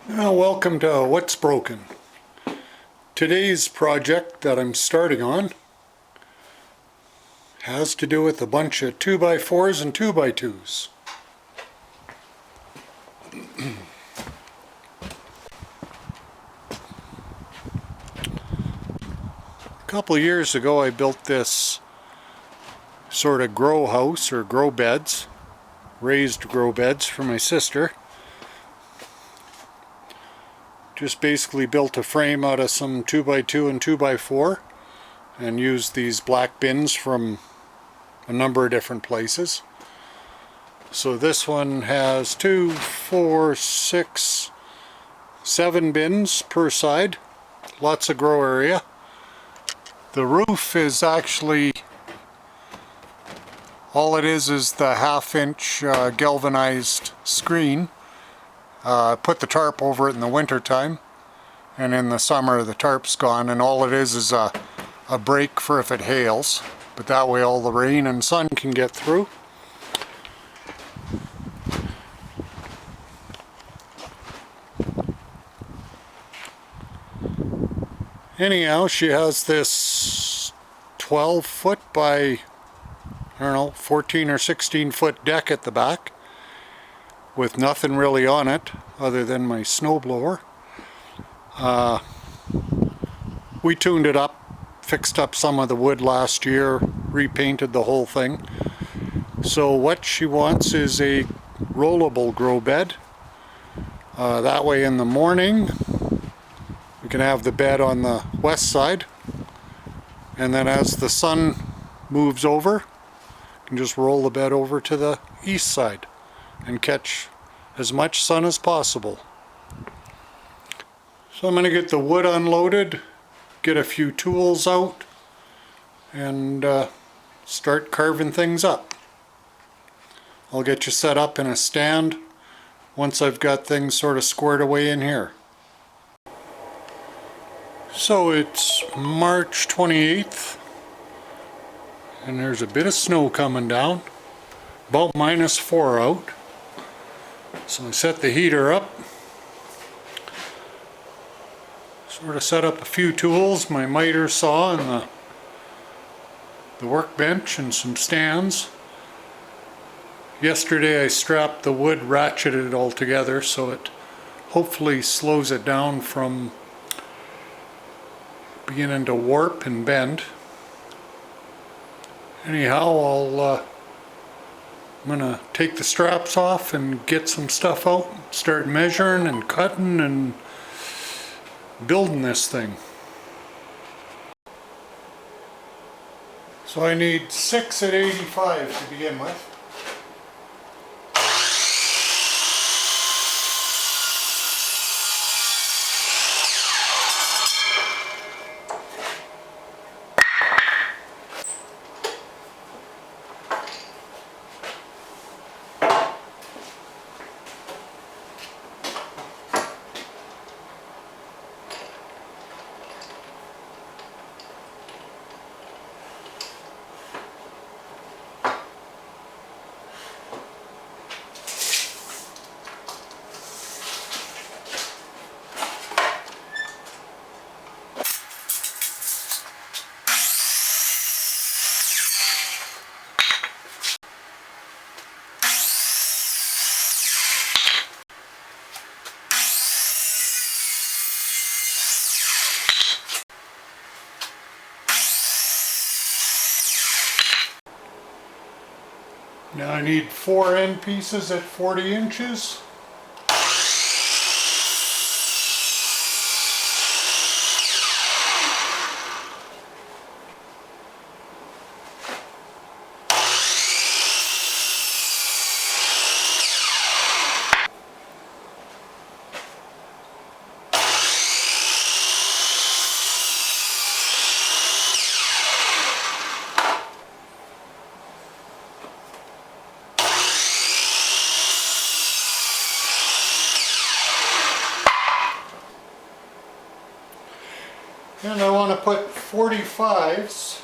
Well, welcome to What's Broken. Today's project that I'm starting on has to do with a bunch of 2x4s and 2x2s. A couple of years ago I built this sort of grow house or grow beds, raised grow beds for my sister. Just basically built a frame out of some 2x2 and 2x4 and used these black bins from a number of different places. So this one has 2, 4, 6, 7 bins per side. Lots of grow area. The roof is actually, all it is the 1/2-inch galvanized screen. Put the tarp over it in the winter time, and in the summer the tarp's gone, and all it is a break for if it hails, but that way all the rain and sun can get through. Anyhow, she has this 12-foot by, I don't know, 14 or 16-foot deck at the back with nothing really on it other than my snowblower. We tuned it up, fixed up some of the wood last year, repainted the whole thing. So what she wants is a rollable grow bed. That way in the morning we can have the bed on the west side, and then as the sun moves over, you can just roll the bed over to the east side and catch as much sun as possible. So I'm going to get the wood unloaded, get a few tools out, and start carving things up. I'll get you set up in a stand once I've got things sort of squared away in here. So it's March 28th, and there's a bit of snow coming down, about -4 out. So I set the heater up, sort of set up a few tools, my miter saw and the workbench and some stands. Yesterday I strapped the wood, ratcheted it all together so it hopefully slows it down from beginning to warp and bend. Anyhow, I'm gonna take the straps off and get some stuff out, start measuring and cutting and building this thing. So I need 6 at 85 to begin with. Now I need 4 end pieces at 40 inches. And I want to put 45s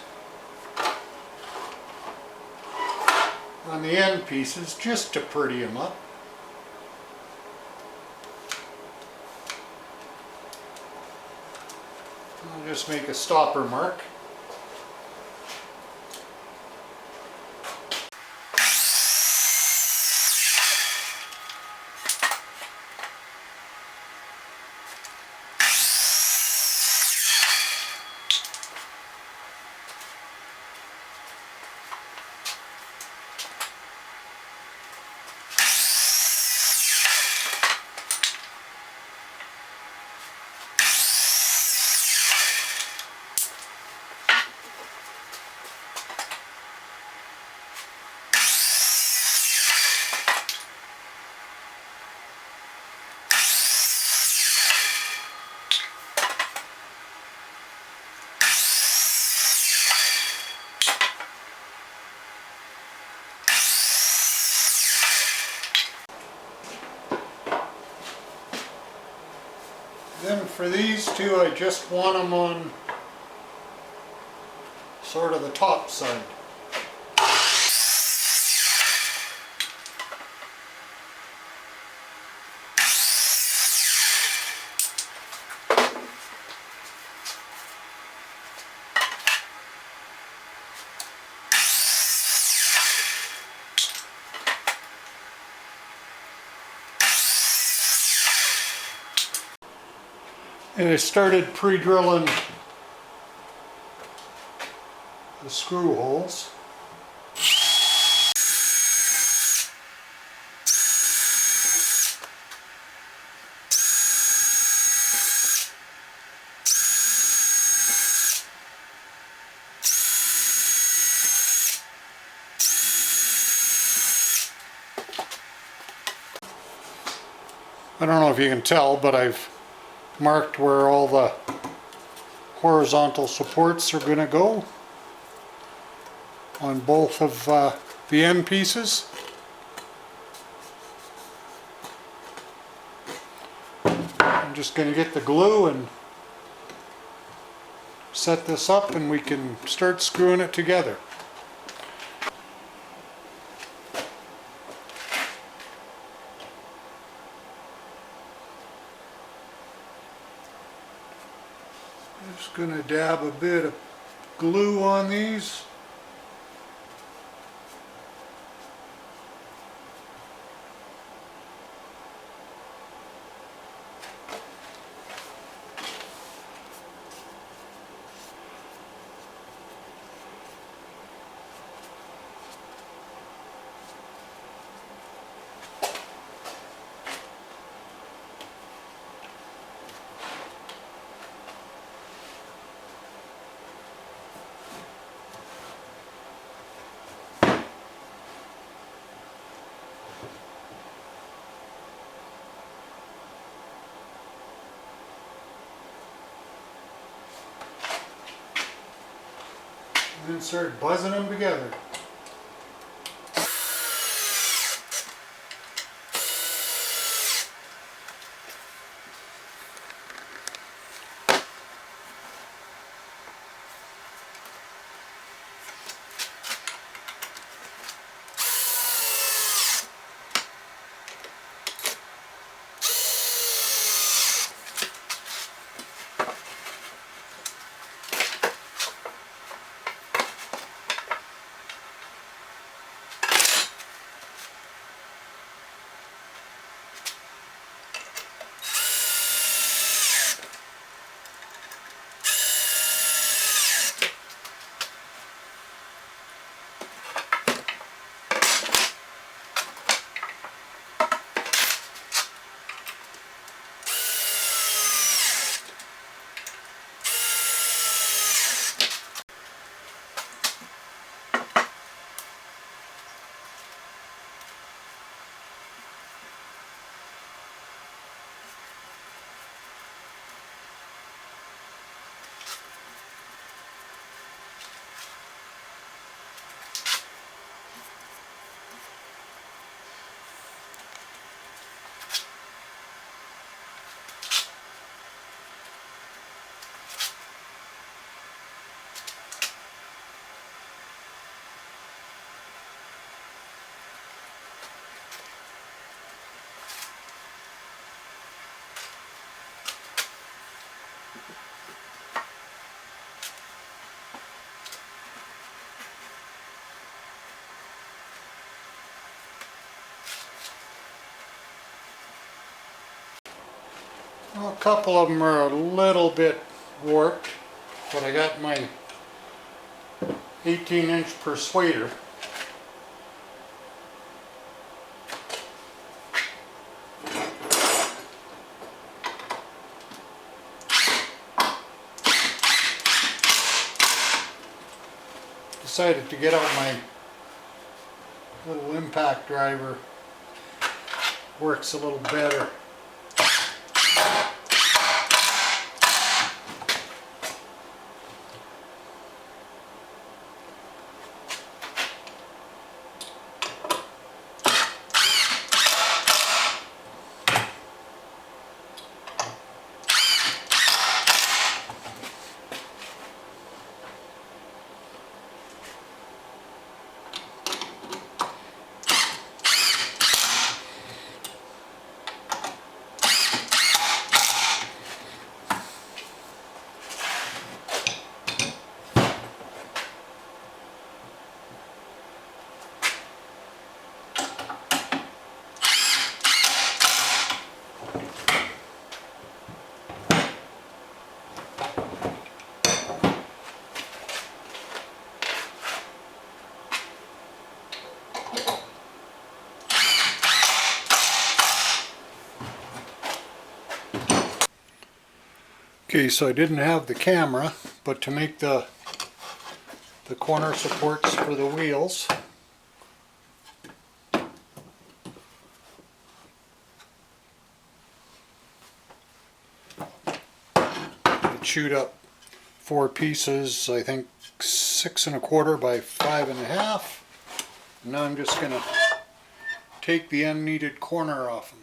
on the end pieces just to pretty them up. I'll just make a stopper mark. Then for these two, I just want them on sort of the top side. And I started pre-drilling the screw holes. I don't know if you can tell, but I've marked where all the horizontal supports are going to go on both of the end pieces. I'm just going to get the glue and set this up and we can start screwing it together. Just going to dab a bit of glue on these. And then start buzzing them together. Well, a couple of them are a little bit warped, but I got my 18-inch persuader. Decided to get out my little impact driver. Works a little better. Okay, so I didn't have the camera, but to make the corner supports for the wheels, I chewed up 4 pieces, I think 6 1/4 by 5 1/2. Now I'm just going to take the unneeded corner off them.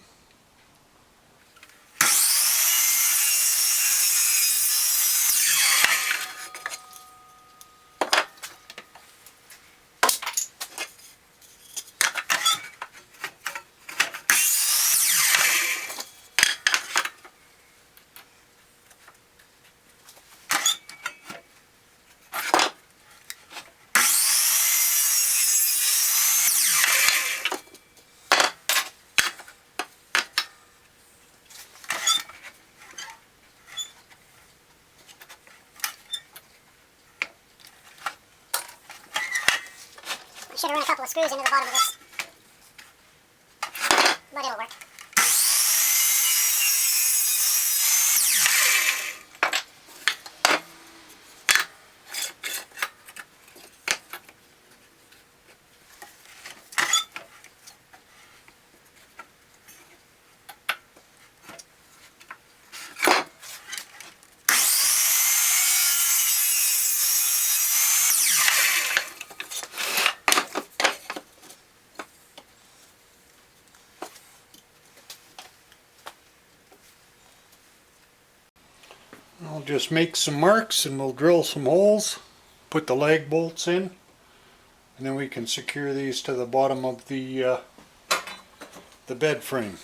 I should have run a couple of screws into the bottom of this, but it'll work. I'll just make some marks and we'll drill some holes, put the lag bolts in, and then we can secure these to the bottom of the bed frame.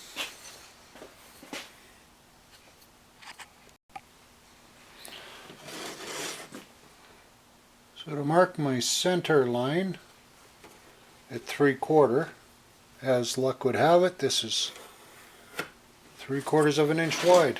So to mark my center line at 3/4, as luck would have it, this is 3/4 of an inch wide.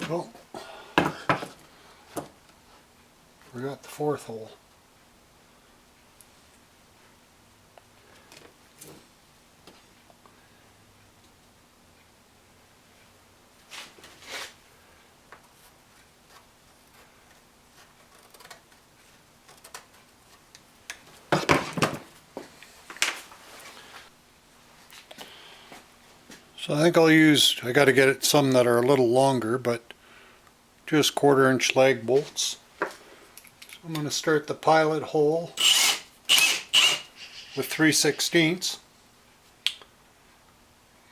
Oh, forgot the 4th hole. So I think I got to get it some that are a little longer, but just 1/4" lag bolts. So I'm going to start the pilot hole with 3/16,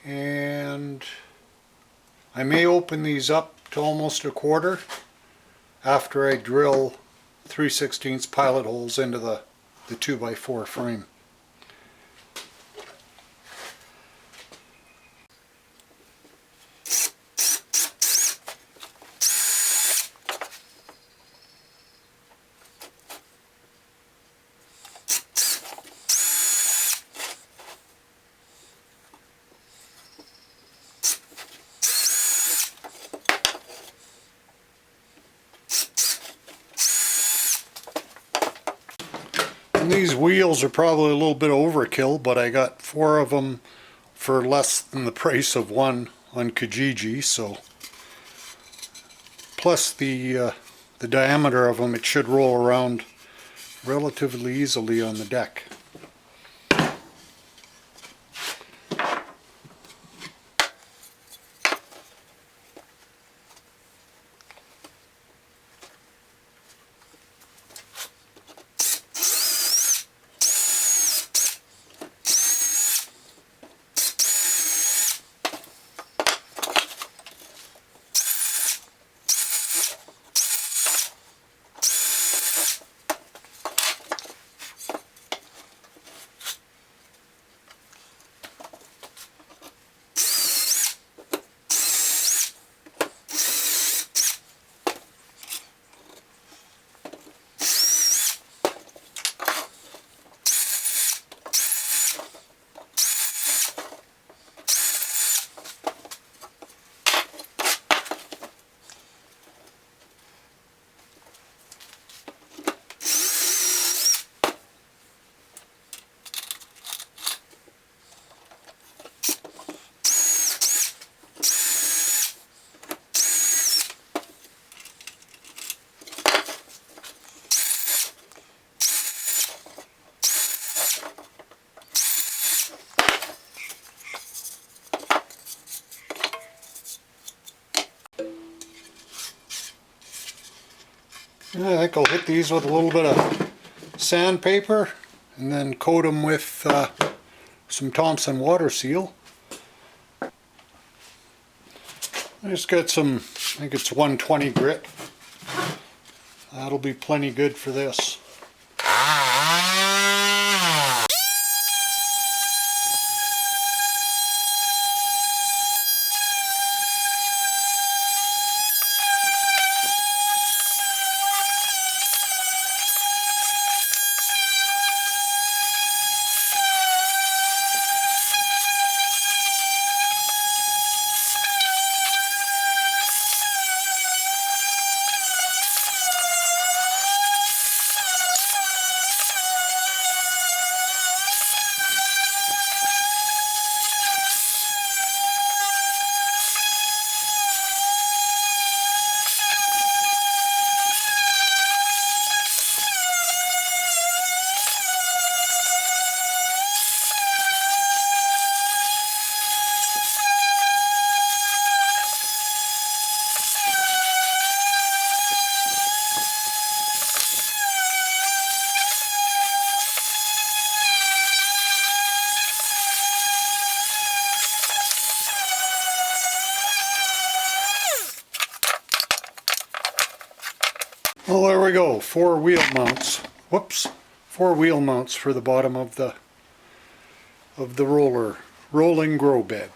and I may open these up to almost 1/4 after I drill 3/16 pilot holes into the 2x4 frame. And these wheels are probably a little bit overkill, but I got 4 of them for less than the price of one on Kijiji. So plus the diameter of them, it should roll around relatively easily on the deck. I think I'll hit these with a little bit of sandpaper and then coat them with some Thompson water seal. I just got some, I think it's 120 grit. That'll be plenty good for this. Well, there we go. 4 wheel mounts. Whoops. 4 wheel mounts for the bottom of the rolling grow bed.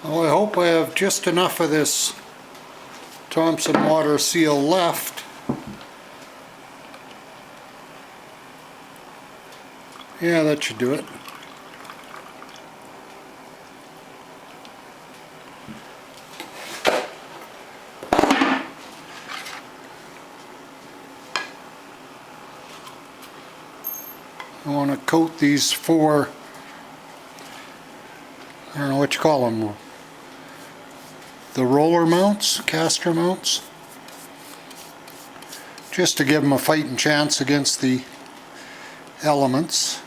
Well, I hope I have just enough of this Thompson water seal left. Yeah, that should do it. I want to coat these four, I don't know what you call them, the roller mounts, caster mounts, just to give them a fighting chance against the elements.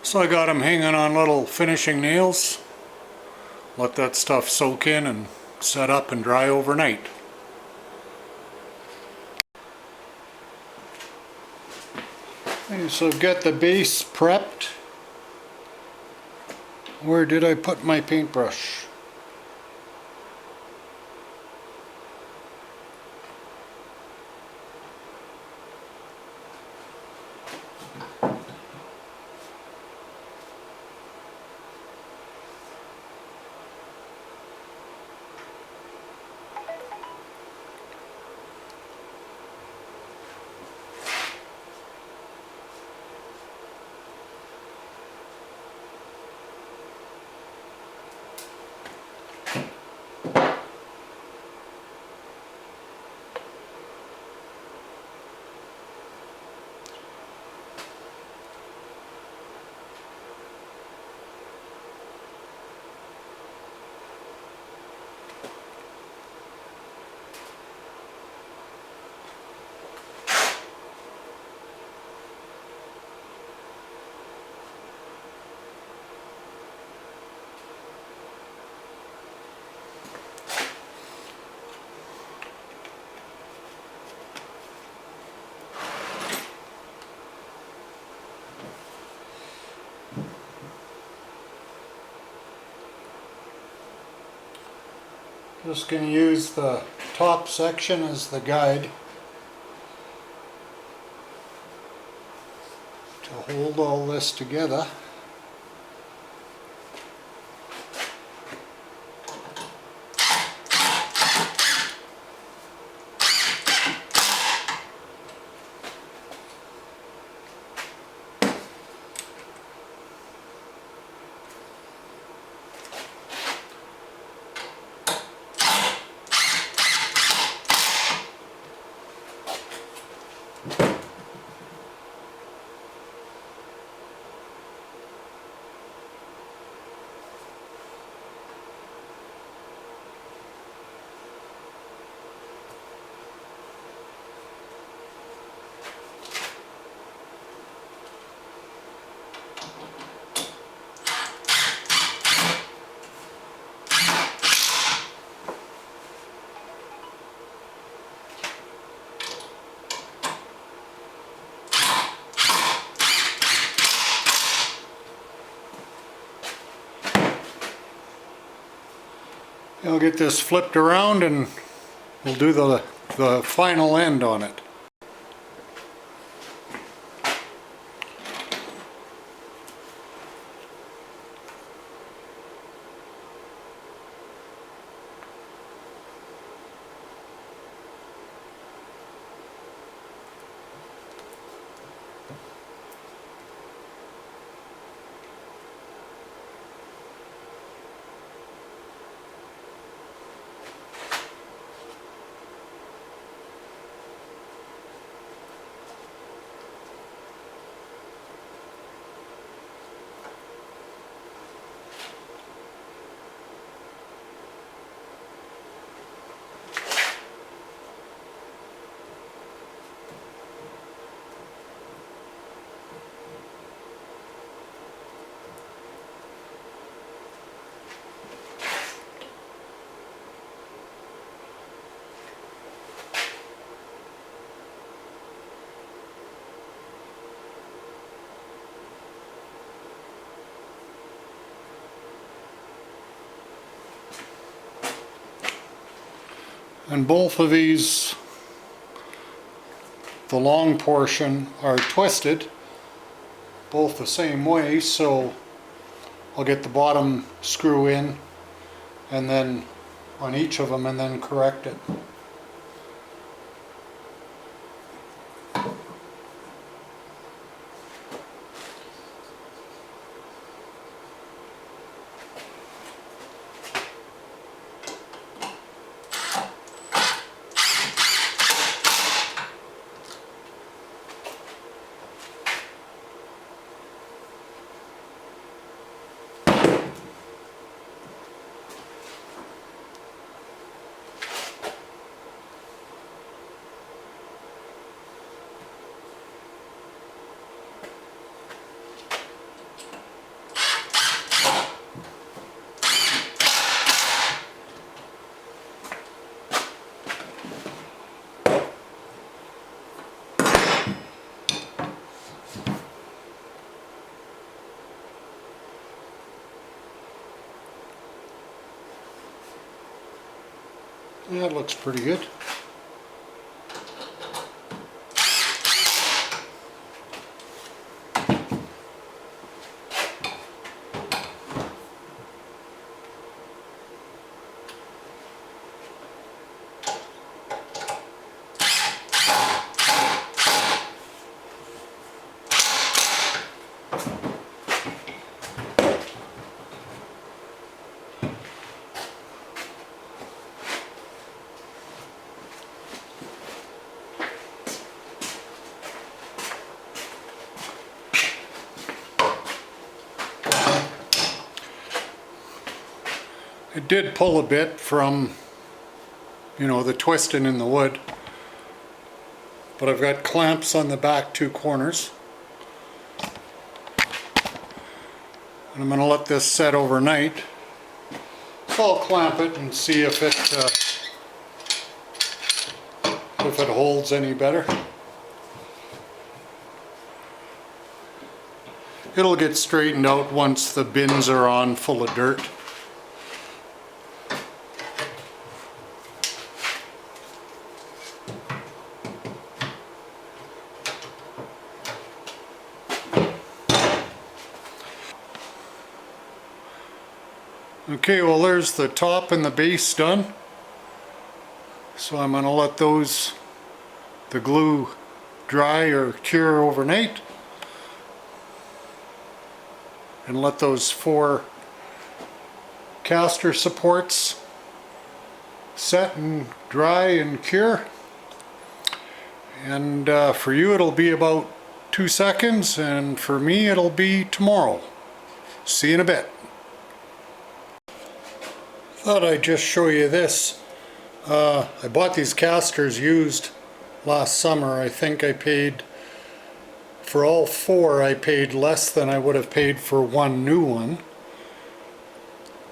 So I got them hanging on little finishing nails. Let that stuff soak in and set up and dry overnight. Okay, so get the base prepped. Where did I put my paintbrush? Just going to use the top section as the guide to hold all this together. I'll get this flipped around and we'll do the final end on it. And both of these, the long portion, are twisted both the same way, so I'll get the bottom screw in and then on each of them and then correct it. That looks pretty good. It did pull a bit from, the twisting in the wood, but I've got clamps on the back two corners. And I'm going to let this set overnight. So I'll clamp it and see if it holds any better. It'll get straightened out once the bins are on full of dirt. Okay, well there's the top and the base done. So I'm going to let the glue dry or cure overnight. And let those 4 caster supports set and dry and cure. And for you it'll be about 2 seconds, and for me it'll be tomorrow. See you in a bit. Thought I'd just show you this. I bought these casters used last summer. I think I paid, for all 4, I paid less than I would have paid for one new one,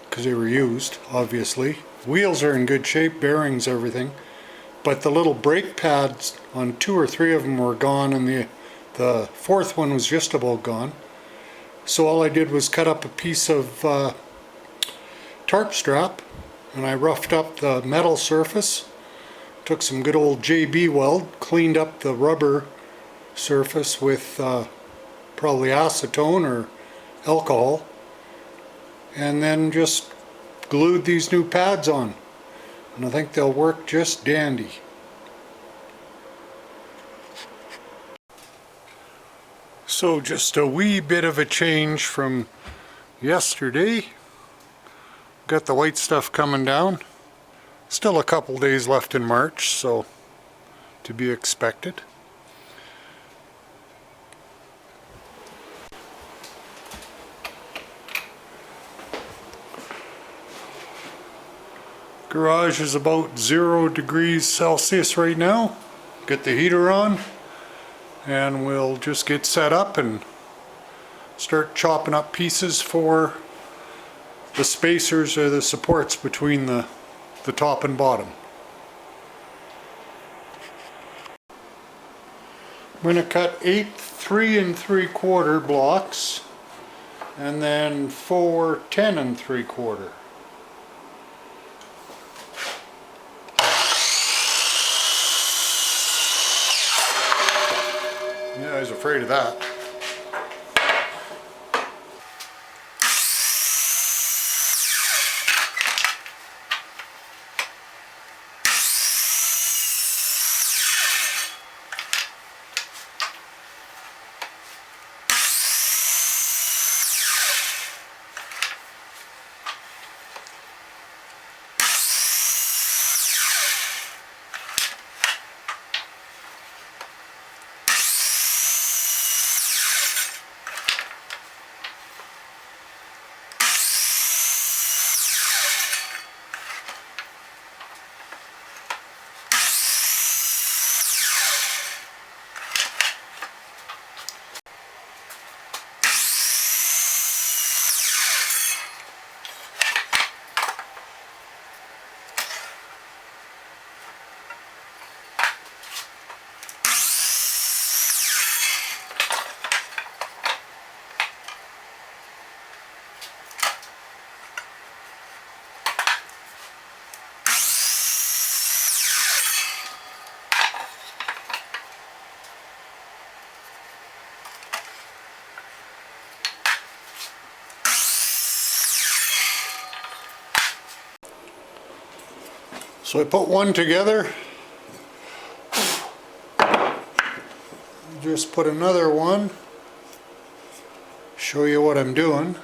because they were used, obviously. Wheels are in good shape, bearings, everything, but the little brake pads on 2 or 3 of them were gone, and the 4th one was just about gone. So all I did was cut up a piece of tarp strap and I roughed up the metal surface. Took some good old JB weld, cleaned up the rubber surface with probably acetone or alcohol, and then just glued these new pads on, and I think they'll work just dandy. So just a wee bit of a change from yesterday. Got the white stuff coming down. Still a couple days left in March, so to be expected. Garage is about 0 degrees Celsius right now. Get the heater on and we'll just get set up and start chopping up pieces for the spacers or the supports between the top and bottom. I'm going to cut 8 3 3/4 blocks and then 4 10 3/4. Yeah, I was afraid of that. So I put one together, just put another one, show you what I'm doing.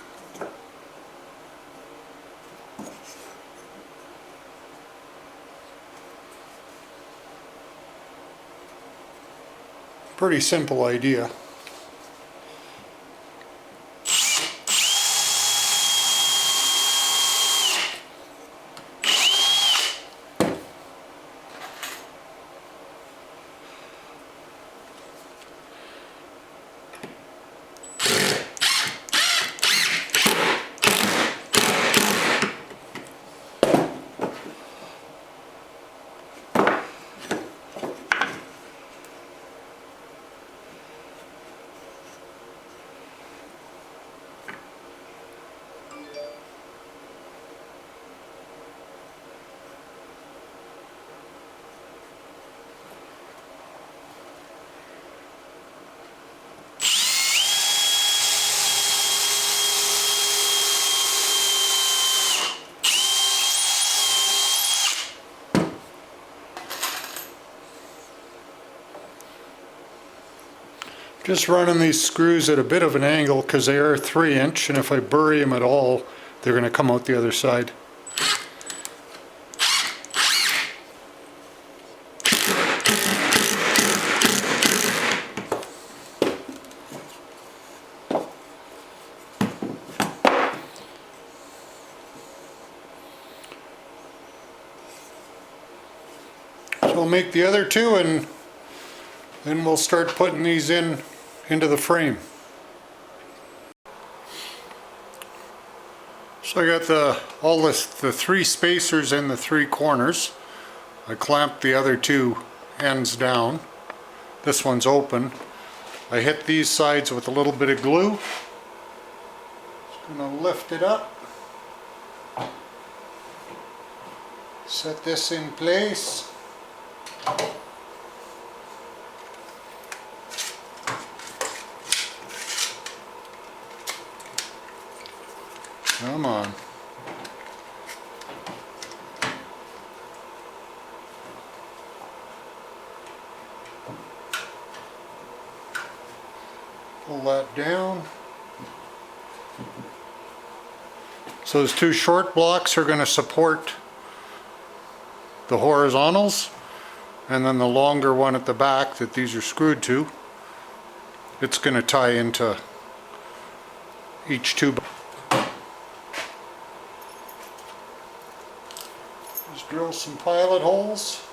Pretty simple idea. Just running these screws at a bit of an angle because they are 3-inch, and if I bury them at all, they're going to come out the other side. So I'll make the other two and then we'll start putting these into the frame. So I got the 3 spacers in the 3 corners. I clamped the other 2 ends down. This one's open. I hit these sides with a little bit of glue. Just gonna lift it up. Set this in place. Come on. Pull that down. So those two short blocks are going to support the horizontals, and then the longer one at the back that these are screwed to, it's going to tie into each tube. Just drill some pilot holes.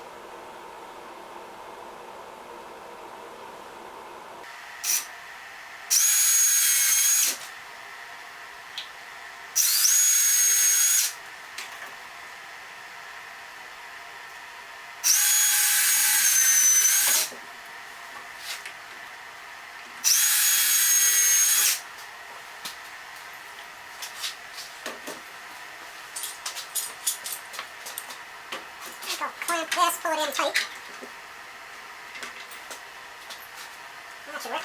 Go clamp this, pull it in tight. That should work.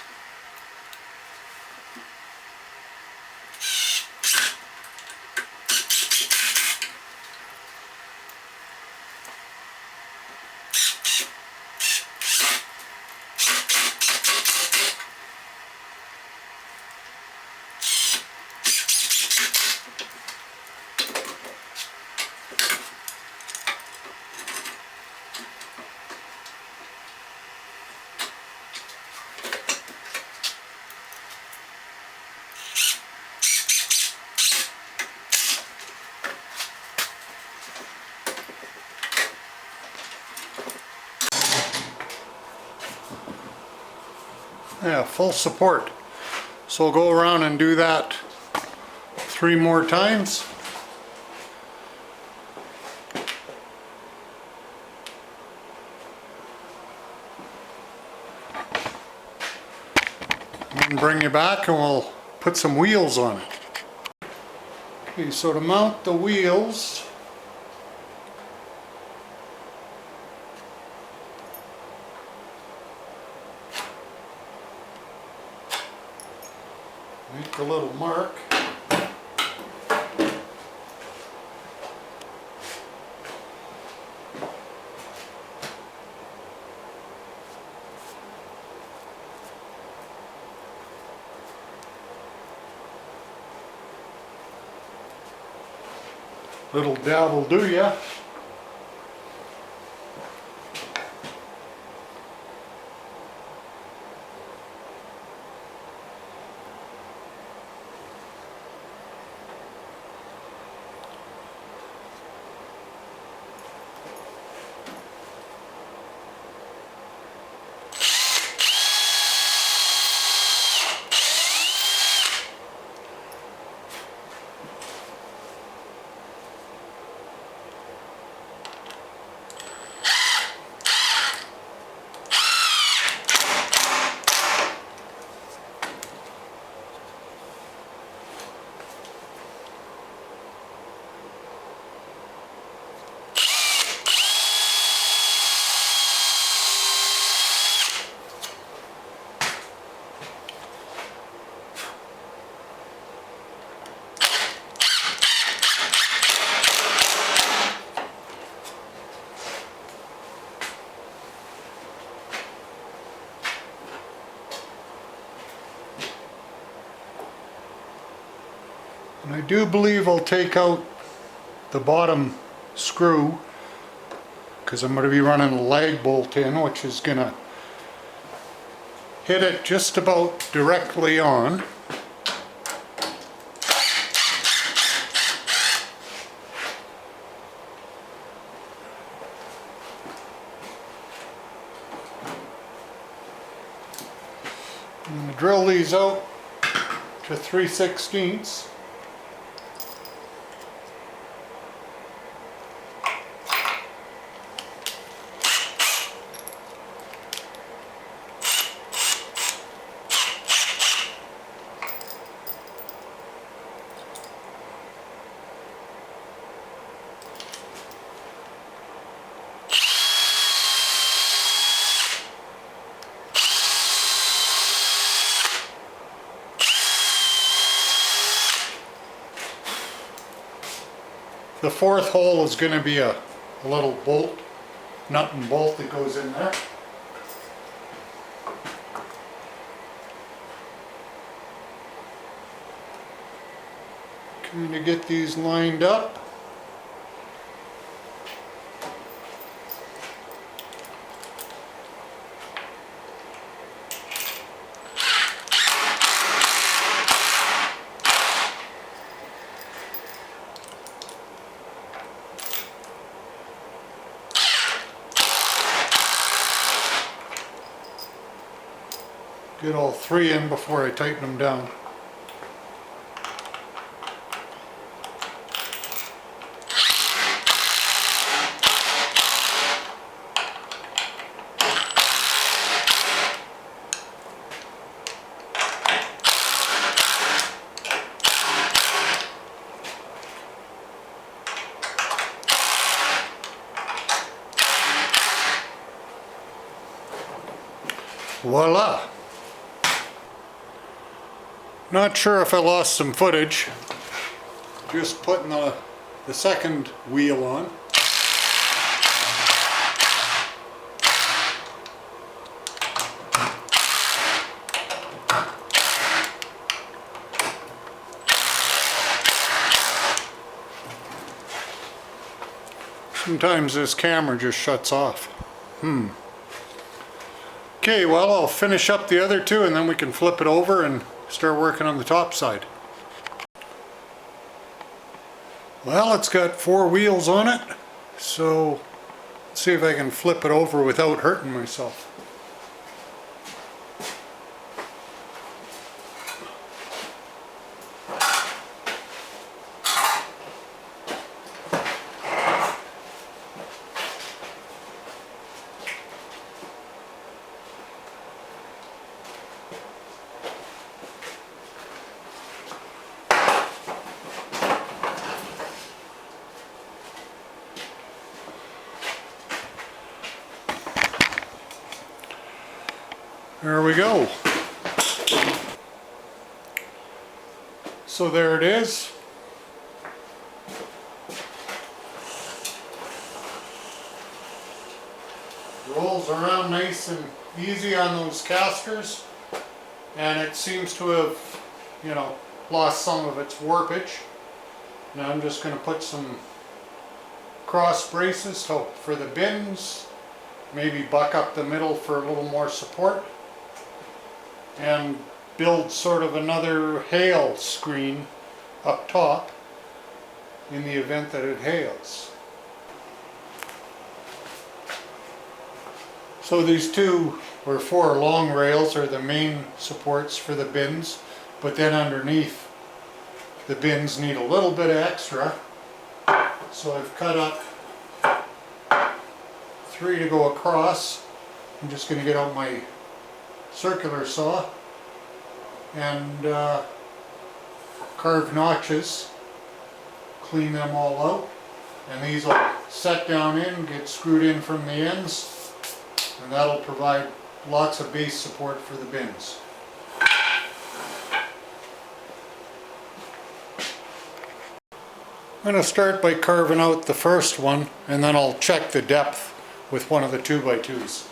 Yeah, full support. So we'll go around and do that 3 more times. And bring you back and we'll put some wheels on it. Okay, so to mount the wheels, make a little mark. Little dab will do ya. And I do believe I'll take out the bottom screw because I'm going to be running a lag bolt in, which is going to hit it just about directly on. I'm going to drill these out to 3/16. The fourth hole is going to be a little bolt, nut and bolt that goes in there. Kind of get these lined up. Get all three in before I tighten them down. Voila! Not sure if I lost some footage. Just putting the second wheel on. Sometimes this camera just shuts off. Okay, well, I'll finish up the other two and then we can flip it over and start working on the top side. Well, it's got 4 wheels on it, so let's see if I can flip it over without hurting myself. There we go. So there it is. Rolls around nice and easy on those casters, and it seems to have, lost some of its warpage. Now I'm just going to put some cross braces for the bins, maybe buck up the middle for a little more support, and build sort of another hail screen up top in the event that it hails. So these 2 or 4 long rails are the main supports for the bins, but then underneath the bins need a little bit of extra, so I've cut up 3 to go across. I'm just going to get out my circular saw and carve notches, clean them all out, and these will set down in, get screwed in from the ends, and that'll provide lots of base support for the bins. I'm going to start by carving out the first one, and then I'll check the depth with one of the 2x2s.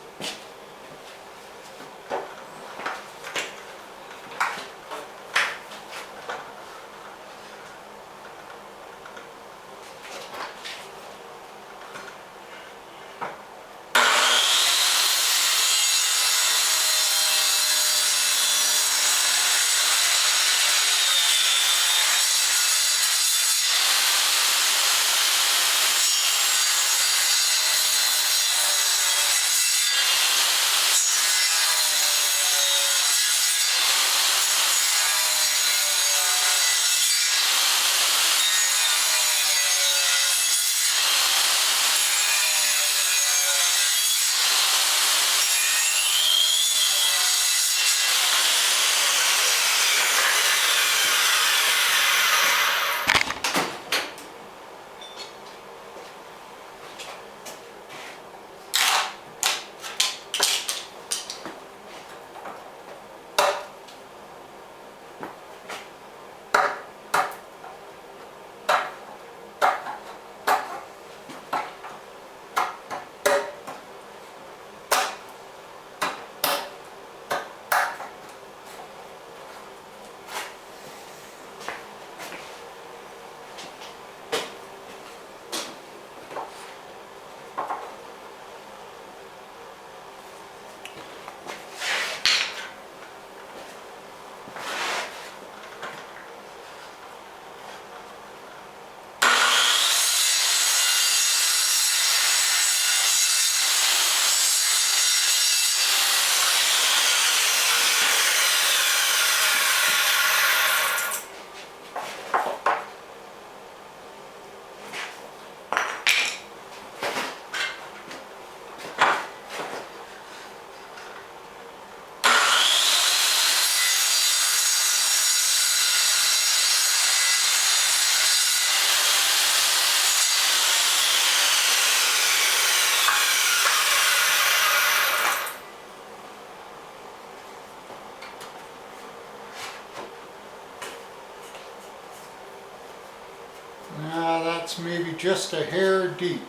just a hair deep.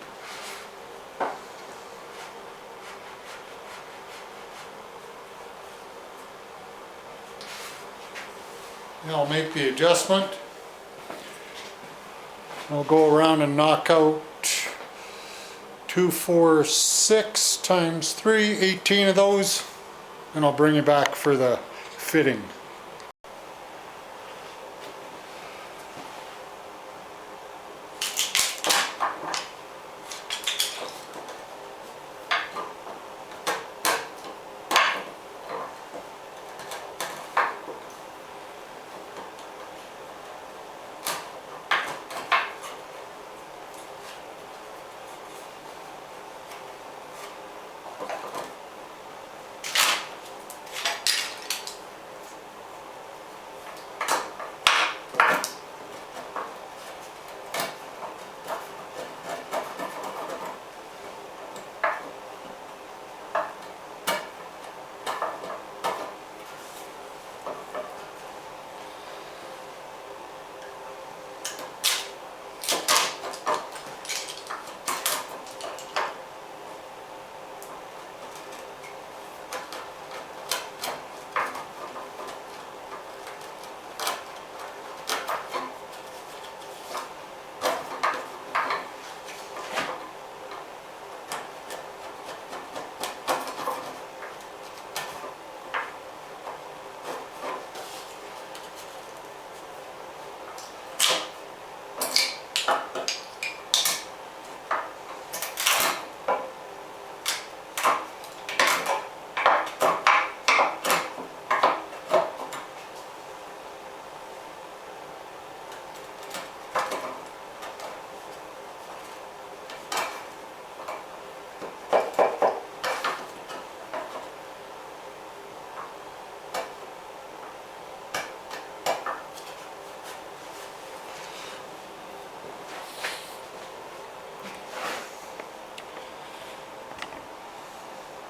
And I'll make the adjustment. I'll go around and knock out 2, 4, 6 times 3, 18 of those, and I'll bring you back for the fitting.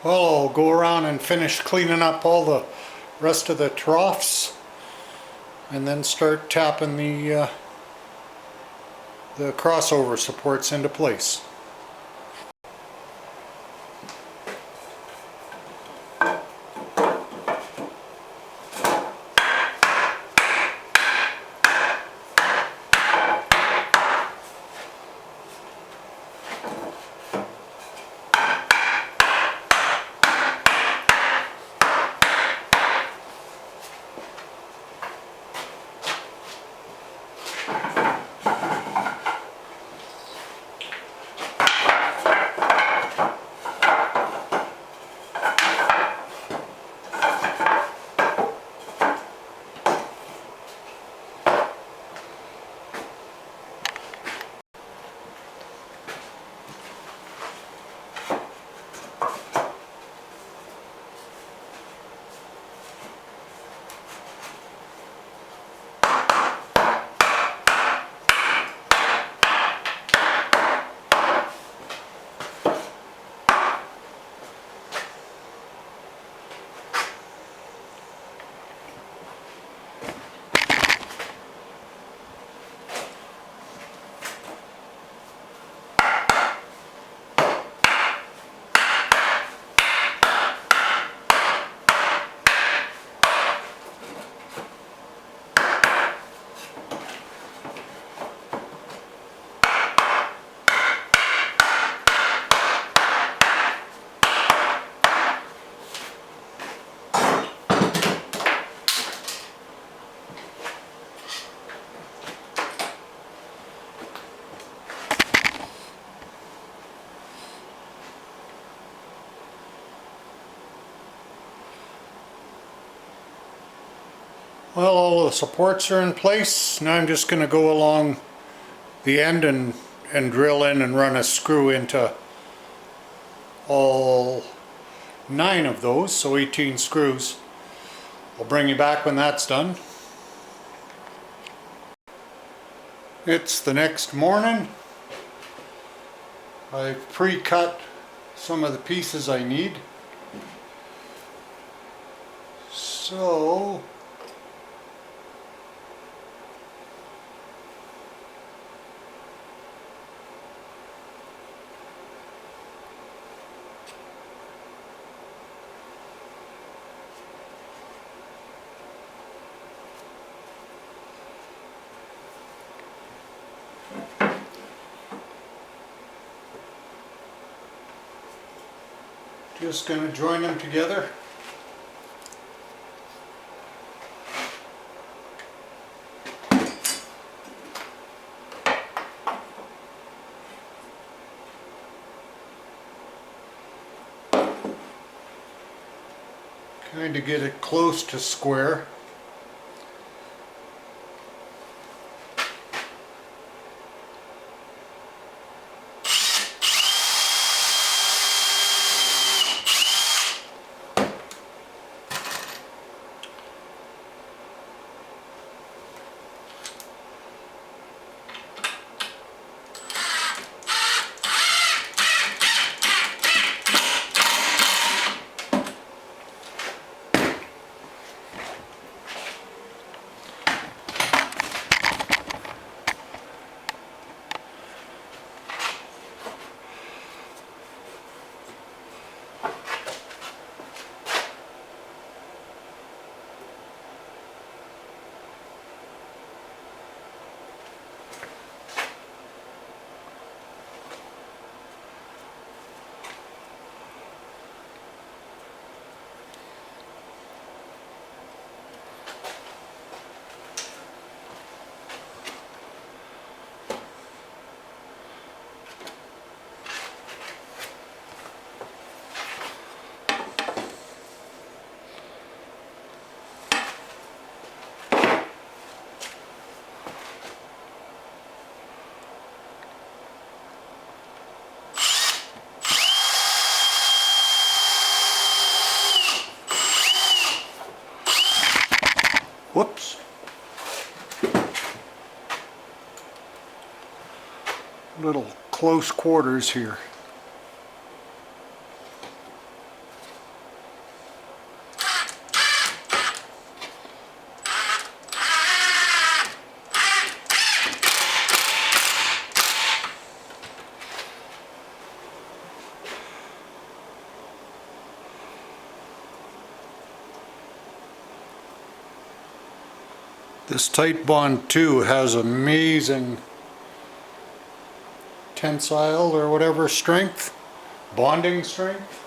Well, I'll go around and finish cleaning up all the rest of the troughs and then start tapping the crossover supports into place. Well, all the supports are in place. Now I'm just going to go along the end and drill in and run a screw into all 9 of those, so 18 screws. I'll bring you back when that's done. It's the next morning. I've pre-cut some of the pieces I need. So Just going to join them together. Kind of get it close to square. Whoops. Little close quarters here. This tight bond too has amazing tensile or whatever strength, bonding strength.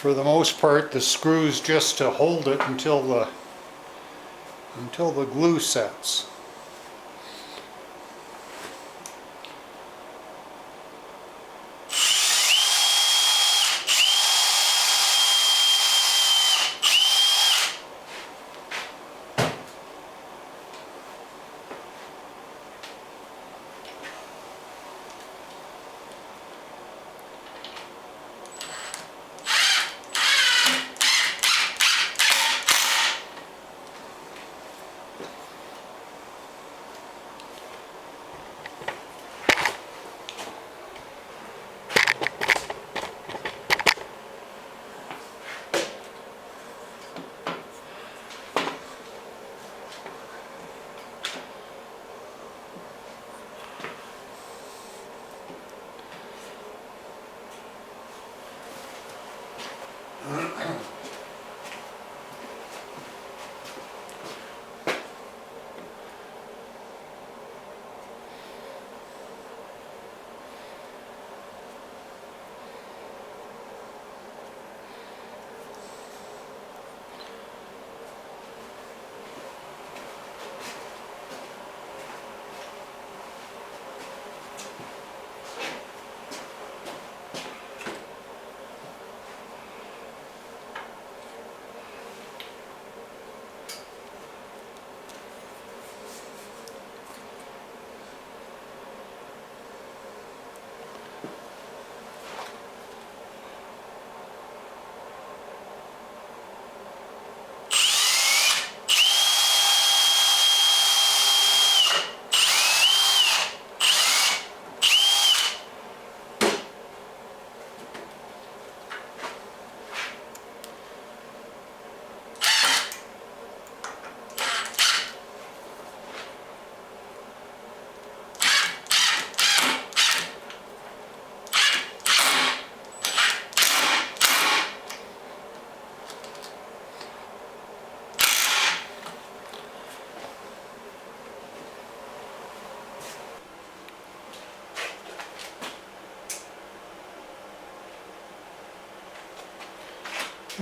For the most part, the screws just to hold it until the glue sets.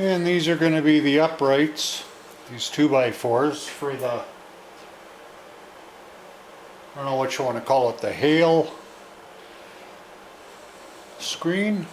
And these are going to be the uprights, these 2x4s for the, I don't know what you want to call it, the hail screen.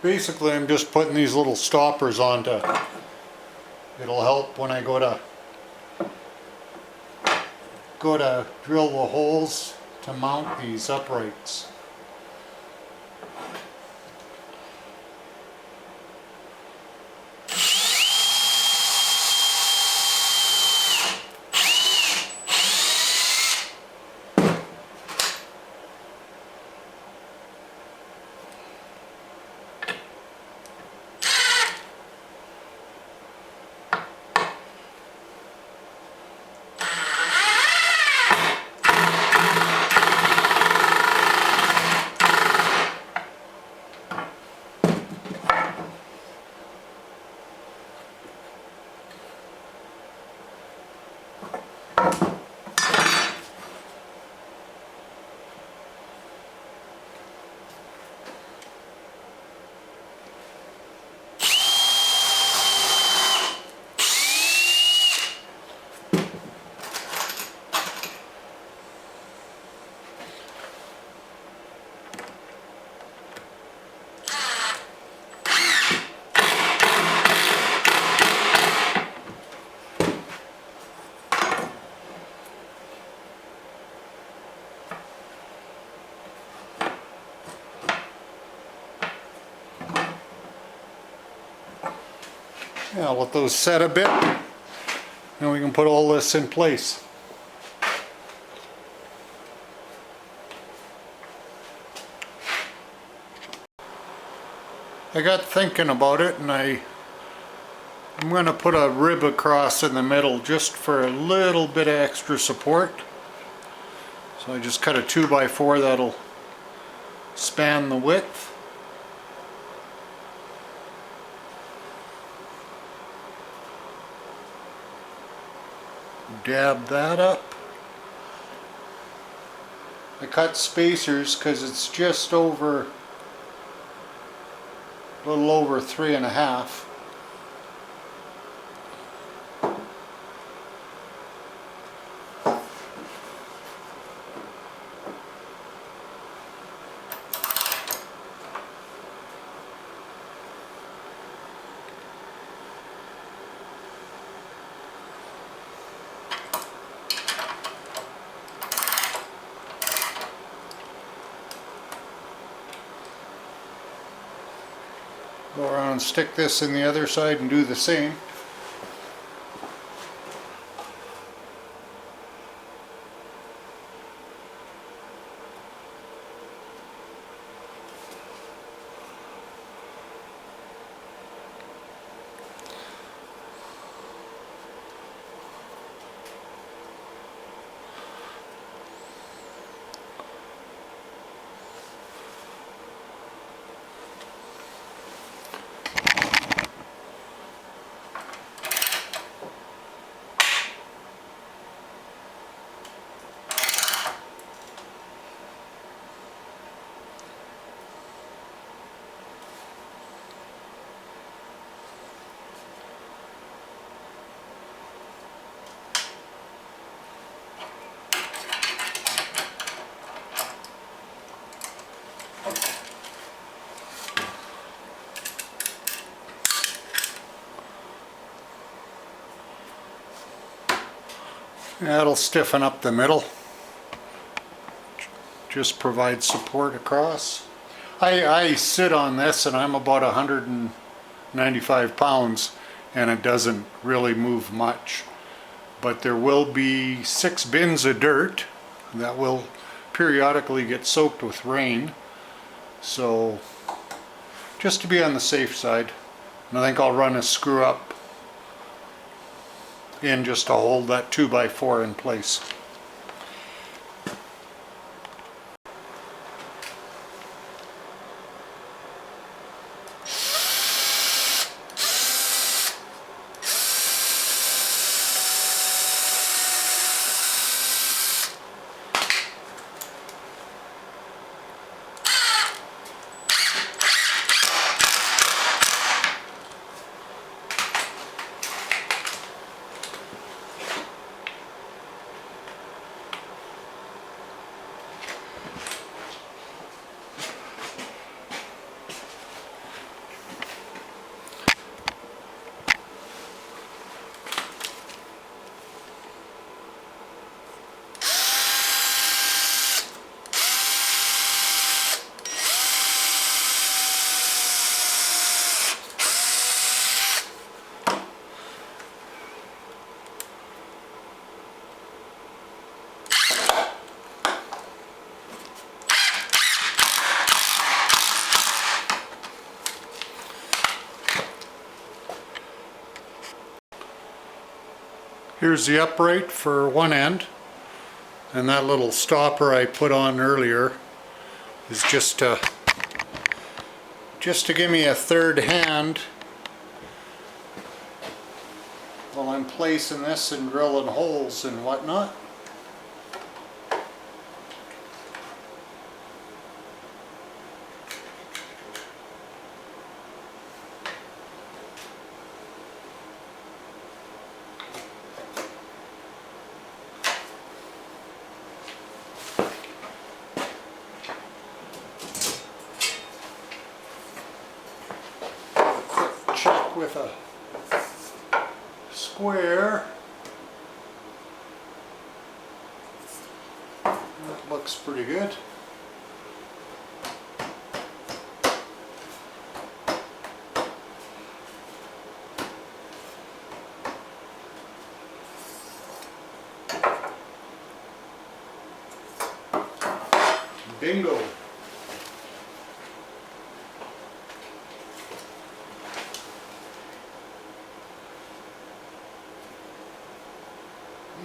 Basically, I'm just putting these little stoppers onto, it'll help when I go to drill the holes to mount these uprights. Yeah, I'll let those set a bit, and we can put all this in place. I got thinking about it, and I'm going to put a rib across in the middle just for a little bit of extra support. So I just cut a 2x4 that'll span the width. Dab that up. I cut spacers because it's just over, a little over 3.5. Go around and stick this in the other side and do the same. That'll stiffen up the middle. Just provide support across. I sit on this and I'm about 195 pounds and it doesn't really move much. But there will be 6 bins of dirt that will periodically get soaked with rain. So just to be on the safe side. And I think I'll run a screw up in just to hold that 2x4 in place. Here's the upright for one end, and that little stopper I put on earlier is just to give me a third hand while I'm placing this and drilling holes and whatnot. Check with a square. That looks pretty good. Bingo.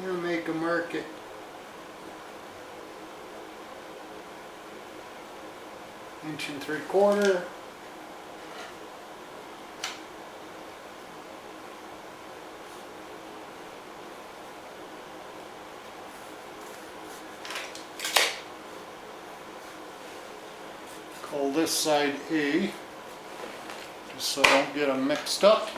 You make a market. Inch and 3/4. Call this side A, just so I don't get them mixed up.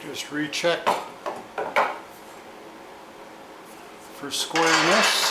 Just recheck for squareness.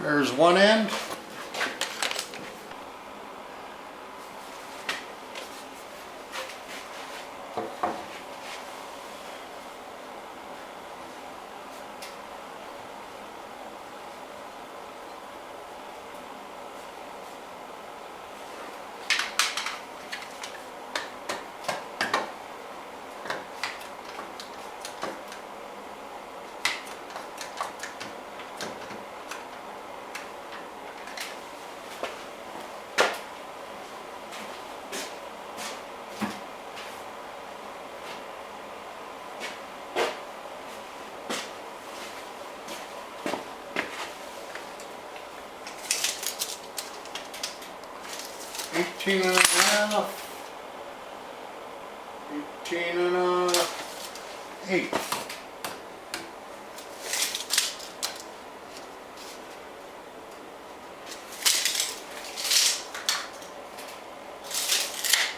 There's one end. Eighteen and a half. 18 and a eighth.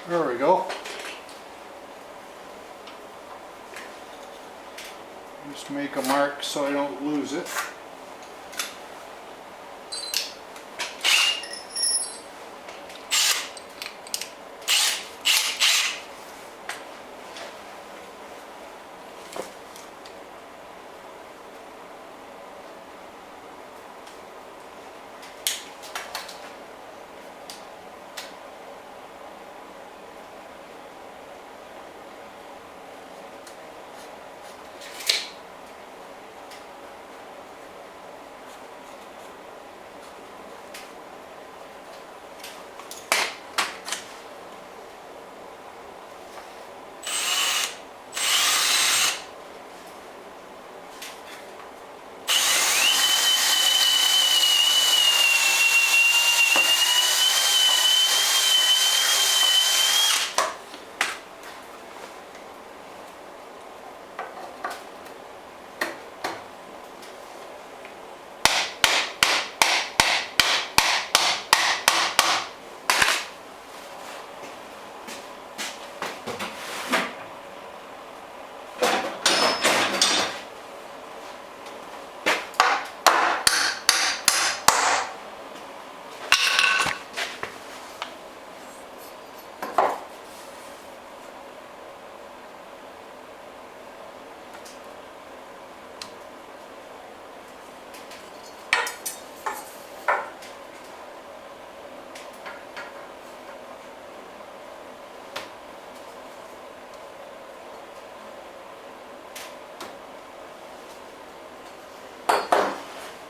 There we go. Just make a mark so I don't lose it.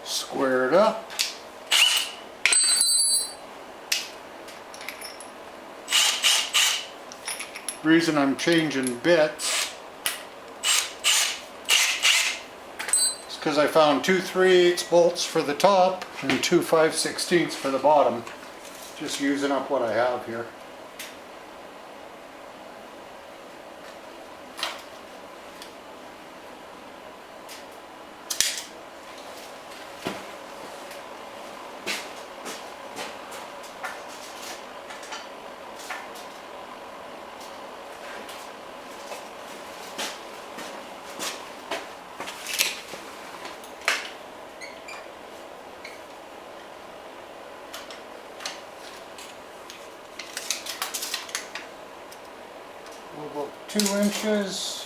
Square it up. Reason I'm changing bits is because I found 2 3/8 bolts for the top and 2 5/16 for the bottom. Just using up what I have here. About 2 inches.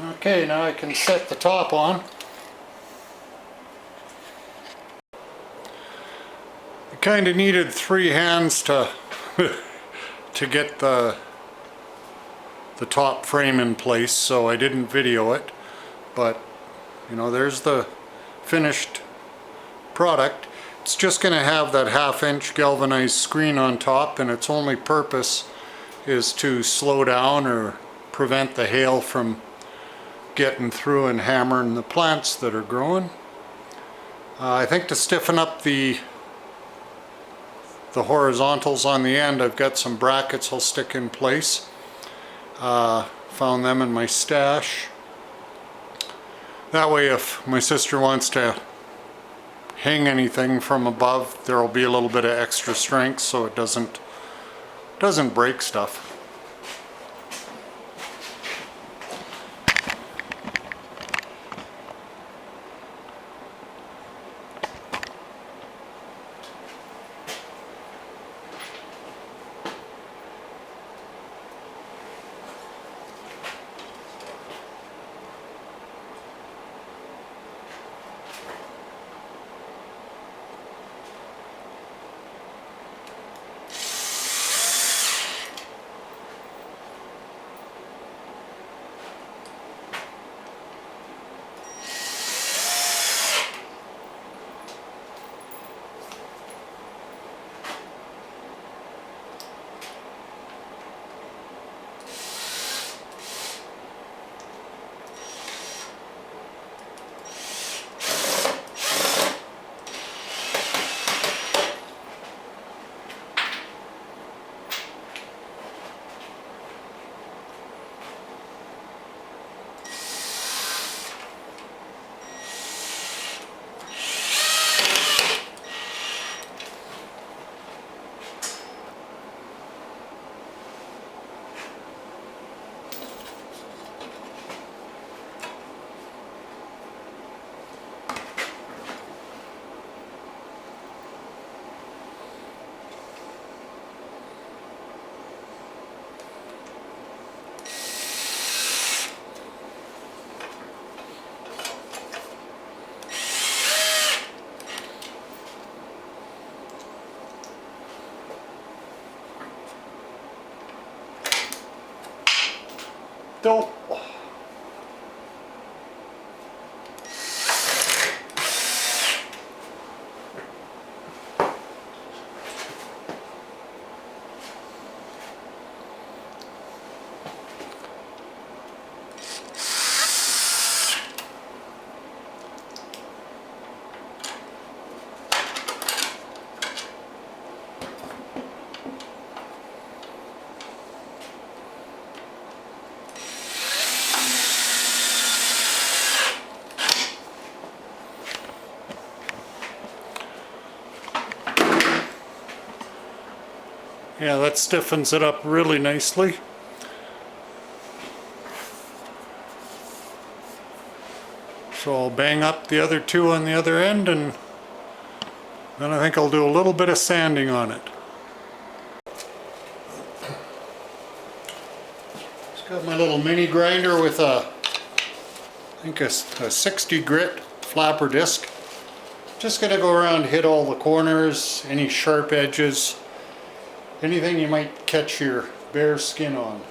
Okay, now I can set the top on. I kind of needed 3 hands to to get the top frame in place, so I didn't video it. But you know, there's the finished product. It's just going to have that 1/2 inch galvanized screen on top, and its only purpose is to slow down or prevent the hail from getting through and hammering the plants that are growing. I think to stiffen up the horizontals on the end, I've got some brackets I'll stick in place. Found them in my stash. That way, if my sister wants to hang anything from above, there'll be a little bit of extra strength so it doesn't break stuff. Don't. Yeah, that stiffens it up really nicely. So I'll bang up the other 2 on the other end, and then I think I'll do a little bit of sanding on it. Just got my little mini grinder with I think a 60 grit flapper disc. Just gonna go around, hit all the corners, any sharp edges, anything you might catch your bare skin on.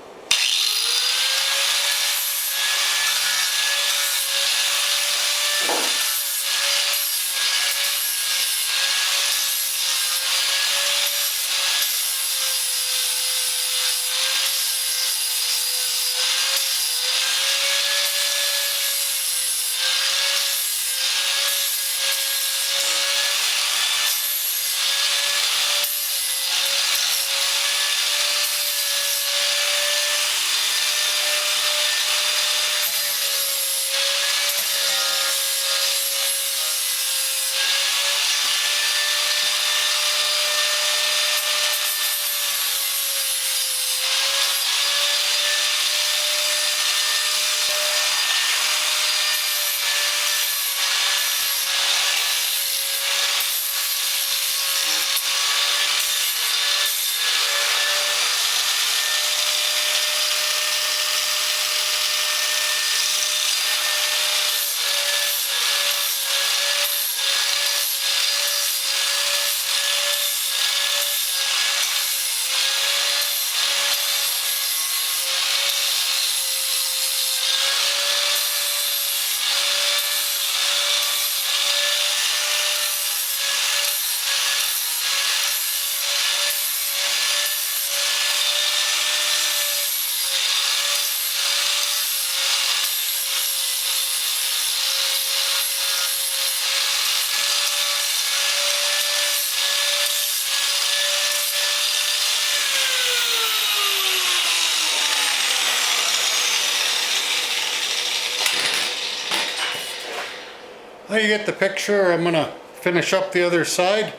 Well, you get the picture. I'm gonna finish up the other side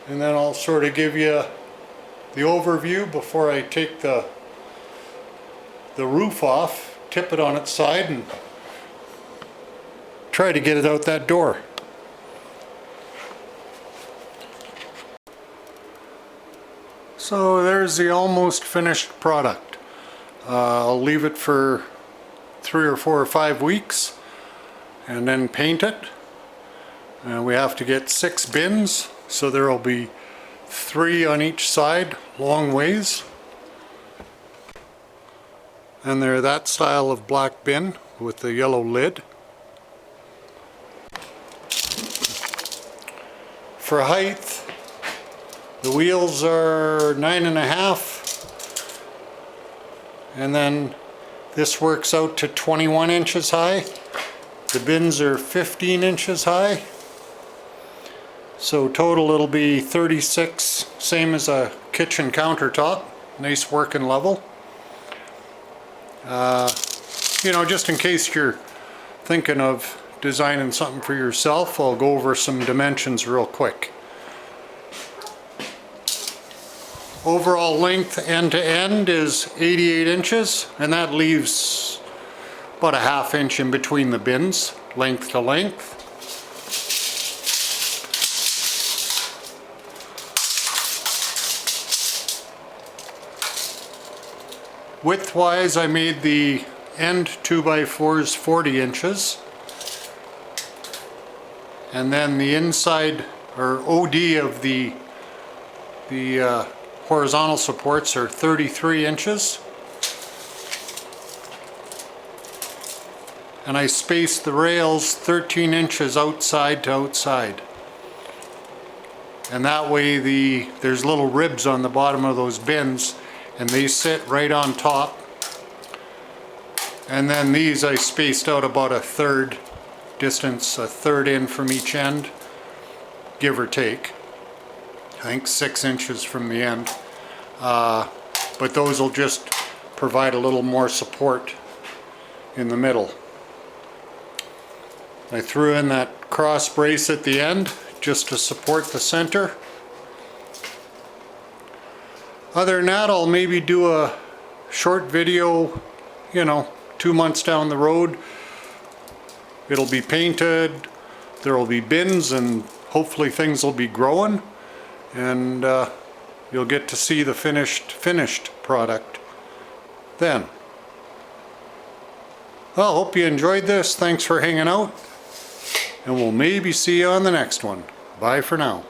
and then I'll sort of give you the overview before I take the roof off, tip it on its side and try to get it out that door. So there's the almost finished product. I'll leave it for 3 or 4 or 5 weeks and then paint it. And we have to get 6 bins, so there will be 3 on each side, long ways. And they're that style of black bin with the yellow lid. For height, the wheels are 9.5, and then this works out to 21 inches high. The bins are 15 inches high. So total it'll be 36, same as a kitchen countertop. Nice working level. You know, just in case you're thinking of designing something for yourself, I'll go over some dimensions real quick. Overall length end to end is 88 inches, and that leaves about a ½ inch in between the bins, length to length. Width-wise, I made the end 2x4s 40 inches. And then the inside, or OD of the horizontal supports are 33 inches. And I spaced the rails 13 inches outside to outside. And that way there's little ribs on the bottom of those bins, and they sit right on top. And then these I spaced out about a third distance, a third in from each end, give or take. I think 6 inches from the end. But those will just provide a little more support in the middle. I threw in that cross brace at the end just to support the center. Other than that, I'll maybe do a short video, you know, 2 months down the road. It'll be painted, there will be bins, and hopefully things will be growing, and you'll get to see the finished product then. Well, hope you enjoyed this. Thanks for hanging out, and we'll maybe see you on the next one. Bye for now.